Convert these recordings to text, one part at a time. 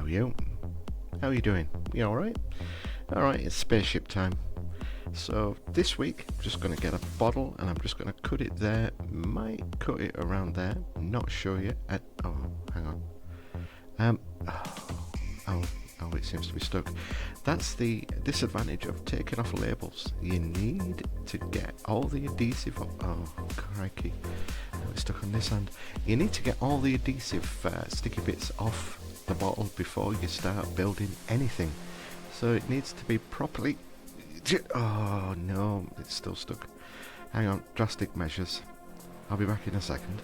you. How are you doing? You alright? Alright, it's spaceship time. So this week, I'm just going to get a bottle and I'm just going to cut it there. Might cut it around there. Not sure yet. Oh, hang on. Oh, it seems to be stuck. That's the disadvantage of taking off labels. You need to get all the adhesive off. Oh, crikey. Now it's stuck on this hand. You need to get all the adhesive sticky bits off the bottle before you start building anything. So it needs to be properly... Oh, no, it's still stuck. Hang on, drastic measures. I'll be back in a second.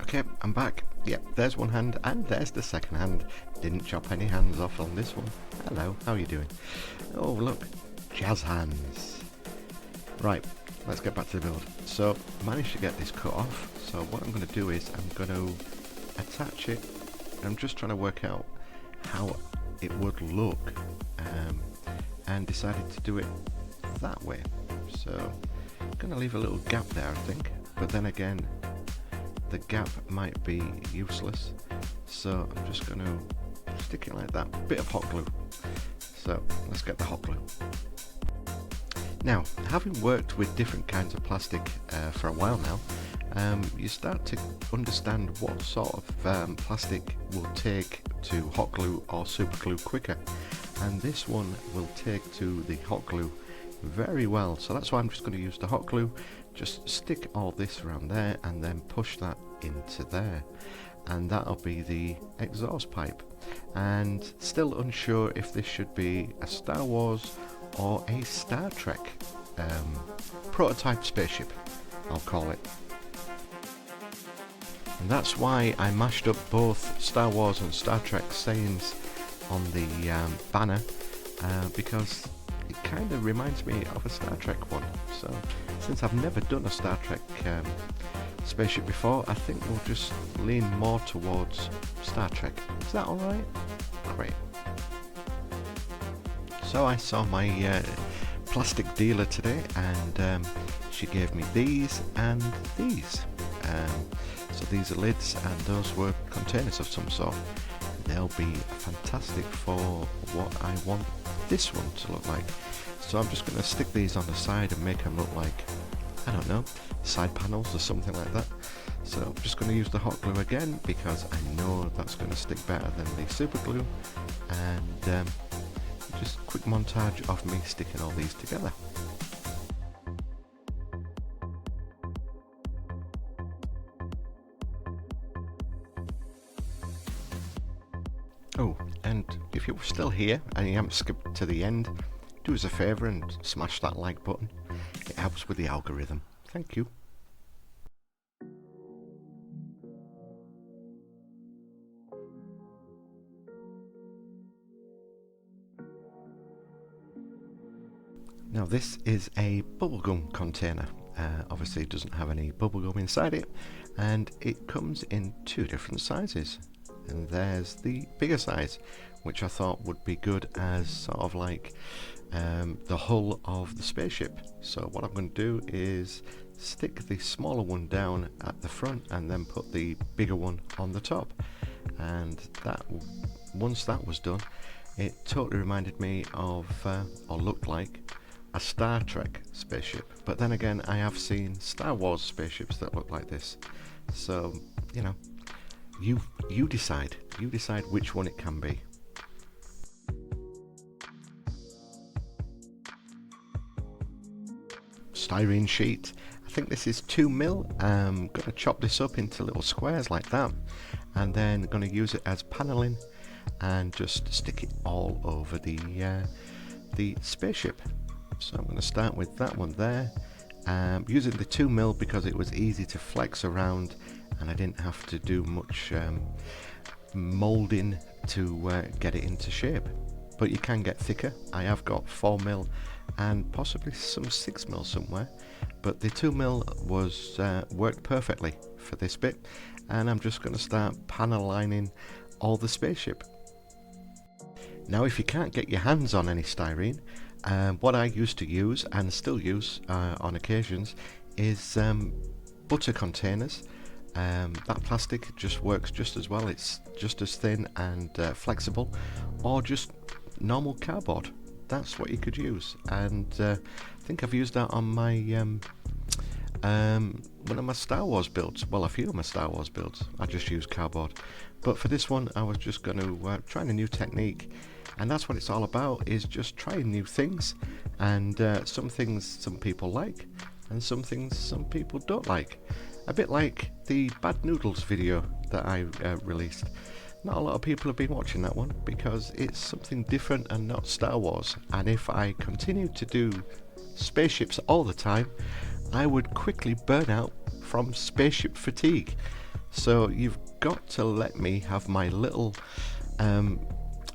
Okay, I'm back. Yep, there's one hand and there's the second hand. Didn't chop any hands off on this one. Hello, how are you doing? Oh, look, jazz hands. Right, let's get back to the build. So, managed to get this cut off. So what I'm going to do is I'm going to attach it. I'm just trying to work out how it would look, and decided to do it that way. So, I'm going to leave a little gap there, I think. But then again, the gap might be useless, so I'm just going to stick it like that. Bit of hot glue. So let's get the hot glue. Now, having worked with different kinds of plastic for a while now, you start to understand what sort of plastic will take to hot glue or super glue quicker, and this one will take to the hot glue very well. So that's why I'm just going to use the hot glue. Just stick all this around there and then push that into there, and that'll be the exhaust pipe. And still unsure if this should be a Star Wars or a Star Trek prototype spaceship, I'll call it. And that's why I mashed up both Star Wars and Star Trek sayings on the banner, because it kind of reminds me of a Star Trek one. So since I've never done a Star Trek spaceship before, I think we'll just lean more towards Star Trek. Is that alright? Great. So I saw my plastic dealer today, and she gave me these and these. So these are lids, and those were containers of some sort. They'll be fantastic for what I want this one to look like. So I'm just going to stick these on the side and make them look like, I don't know, side panels or something like that. So I'm just going to use the hot glue again, because I know that's going to stick better than the super glue. And just quick montage of me sticking all these together. Oh, and if you're still here and you haven't skipped to the end, do us a favour and smash that like button. It helps with the algorithm. Thank you. Now this is a bubblegum container. Obviously it doesn't have any bubblegum inside it, and it comes in two different sizes. And there's the bigger size, which I thought would be good as sort of like the hull of the spaceship. So what I'm going to do is stick the smaller one down at the front and then put the bigger one on the top. And that, once that was done, it totally reminded me of, or looked like, a Star Trek spaceship. But then again, I have seen Star Wars spaceships that look like this. So, you know, you decide. You decide which one it can be. Styrene sheet. I think this is 2mm. I'm going to chop this up into little squares like that, and then going to use it as paneling and just stick it all over the spaceship. So I'm going to start with that one there, using the 2mm because it was easy to flex around and I didn't have to do much moulding to get it into shape. But you can get thicker. I have got 4mm and possibly some 6mm somewhere, but the 2mm was worked perfectly for this bit, and I'm just going to start panel lining all the spaceship. Now if you can't get your hands on any styrene, what I used to use and still use on occasions is butter containers, That plastic just works just as well. It's just as thin and flexible, or just normal cardboard. That's what you could use, and I think I've used that on my one of my Star Wars builds. Well, a few of my Star Wars builds I just used cardboard, but for this one I was just going to try a new technique, and that's what it's all about, is just trying new things. And some things some people like, and some things some people don't like. A bit like the bad noodles video that I released. Not a lot of people have been watching that one because it's something different and not Star Wars, and if I continue to do spaceships all the time, I would quickly burn out from spaceship fatigue. So you've got to let me have my little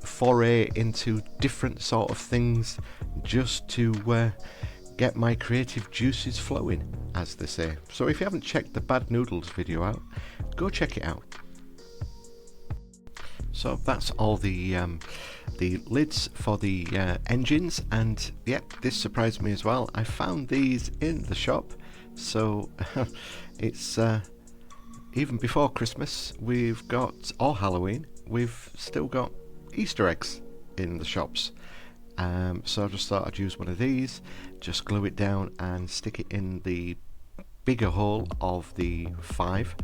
foray into different sort of things, just to get my creative juices flowing, as they say. So if you haven't checked the Bad Noodles video out, go check it out. So that's all the lids for the engines, and yep, this surprised me as well. I found these in the shop, so it's even before Christmas we've got, or Halloween, we've still got Easter eggs in the shops. So I just thought I'd use one of these, just glue it down and stick it in the bigger hole of the 5,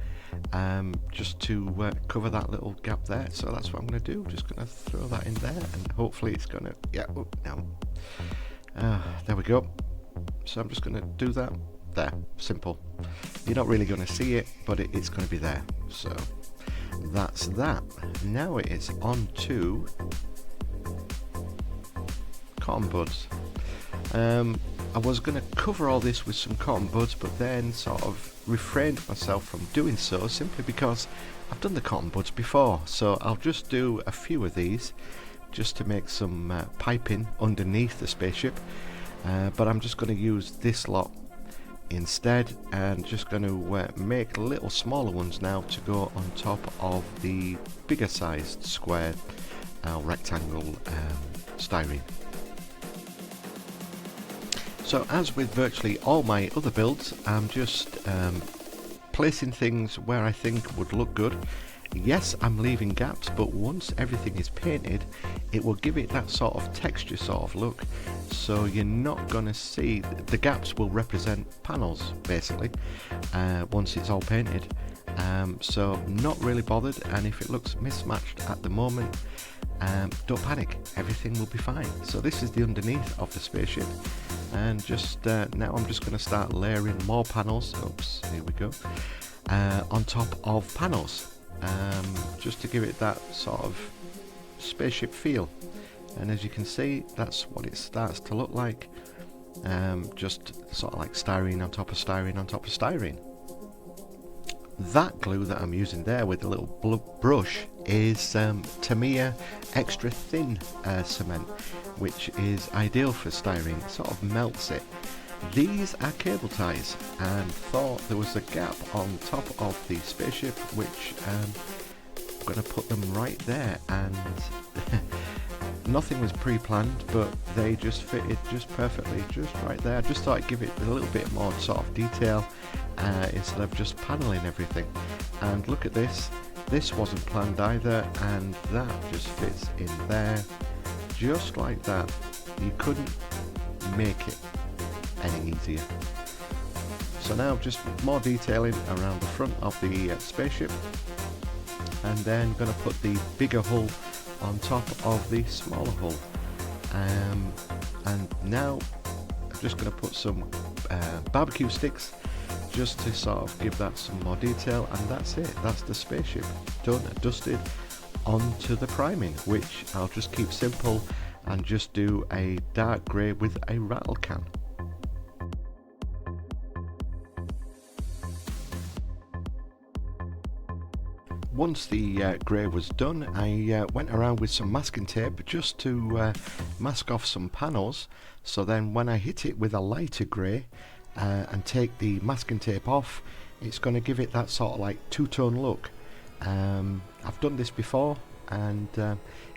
just to cover that little gap there. So that's what I'm going to do. Just going to throw that in there, and hopefully it's going to, yeah, oh, no, there we go. So I'm just going to do that there. Simple. You're not really going to see it, but it's going to be there. So that's that. Now it is on to cotton buds. I was going to cover all this with some cotton buds, but then sort of refrained myself from doing so, simply because I've done the cotton buds before. So I'll just do a few of these just to make some piping underneath the spaceship, but I'm just going to use this lot instead, and just going to make little smaller ones now to go on top of the bigger sized square rectangle styrene. So as with virtually all my other builds, I'm just placing things where I think would look good. Yes, I'm leaving gaps, but once everything is painted, it will give it that sort of texture sort of look. So you're not going to see, the gaps will represent panels basically, once it's all painted. So not really bothered, and if it looks mismatched at the moment, don't panic, everything will be fine. So this is the underneath of the spaceship, and just now I'm just going to start layering more panels. Oops, here we go. On top of panels, just to give it that sort of spaceship feel. And as you can see, that's what it starts to look like. Just sort of like styrene on top of styrene on top of styrene. That glue that I'm using there with a little brush is Tamiya extra thin cement, which is ideal for styrene. It sort of melts it. These are cable ties, and thought there was a gap on top of the spaceship, which I'm going to put them right there, and nothing was pre-planned, but they just fitted just perfectly, just right there. I just thought I'd give it a little bit more sort of detail instead of just paneling everything. And look at this, this wasn't planned either, and that just fits in there just like that. You couldn't make it any easier. So now just more detailing around the front of the spaceship, and then going to put the bigger hull on top of the smaller hull, and now I'm just going to put some barbecue sticks just to sort of give that some more detail, and that's it. That's the spaceship done, dusted, onto the priming, which I'll just keep simple and just do a dark grey with a rattle can. Once the grey was done, I went around with some masking tape just to mask off some panels, so then when I hit it with a lighter grey and take the masking tape off, it's going to give it that sort of like two-tone look. I've done this before, and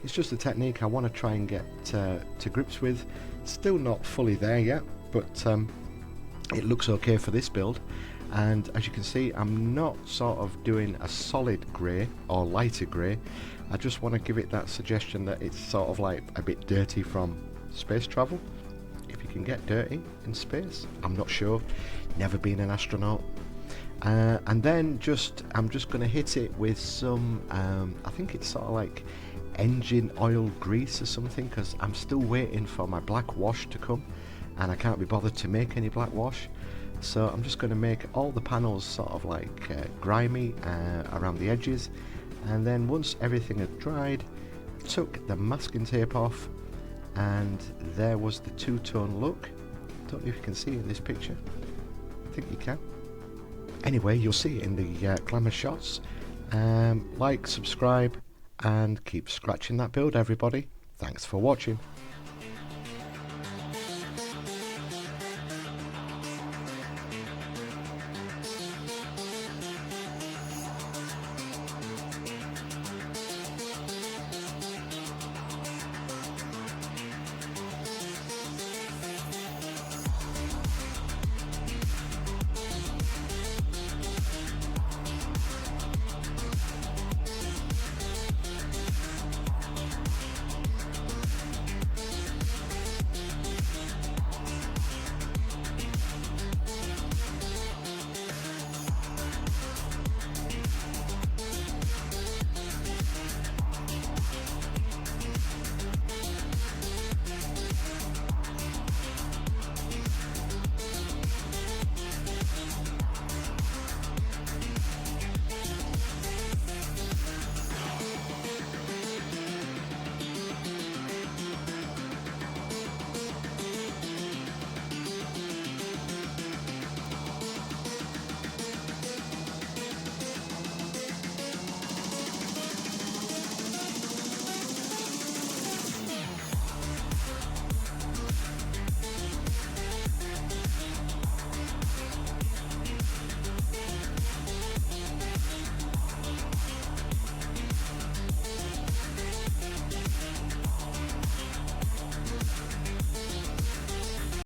it's just a technique I want to try and get to grips with. Still not fully there yet, but it looks okay for this build. And as you can see, I'm not sort of doing a solid grey or lighter grey. I just want to give it that suggestion that it's sort of like a bit dirty from space travel. If you can get dirty in space, I'm not sure, never been an astronaut. And then I'm just going to hit it with some, I think it's sort of like engine oil grease or something, because I'm still waiting for my black wash to come and I can't be bothered to make any black wash. So I'm just going to make all the panels sort of like grimy around the edges, and then once everything had dried, took the masking tape off, and there was the two-tone look. Don't know if you can see it in this picture. I think you can. Anyway, you'll see it in the glamour shots. Like, subscribe, and keep scratching that build, everybody. Thanks for watching.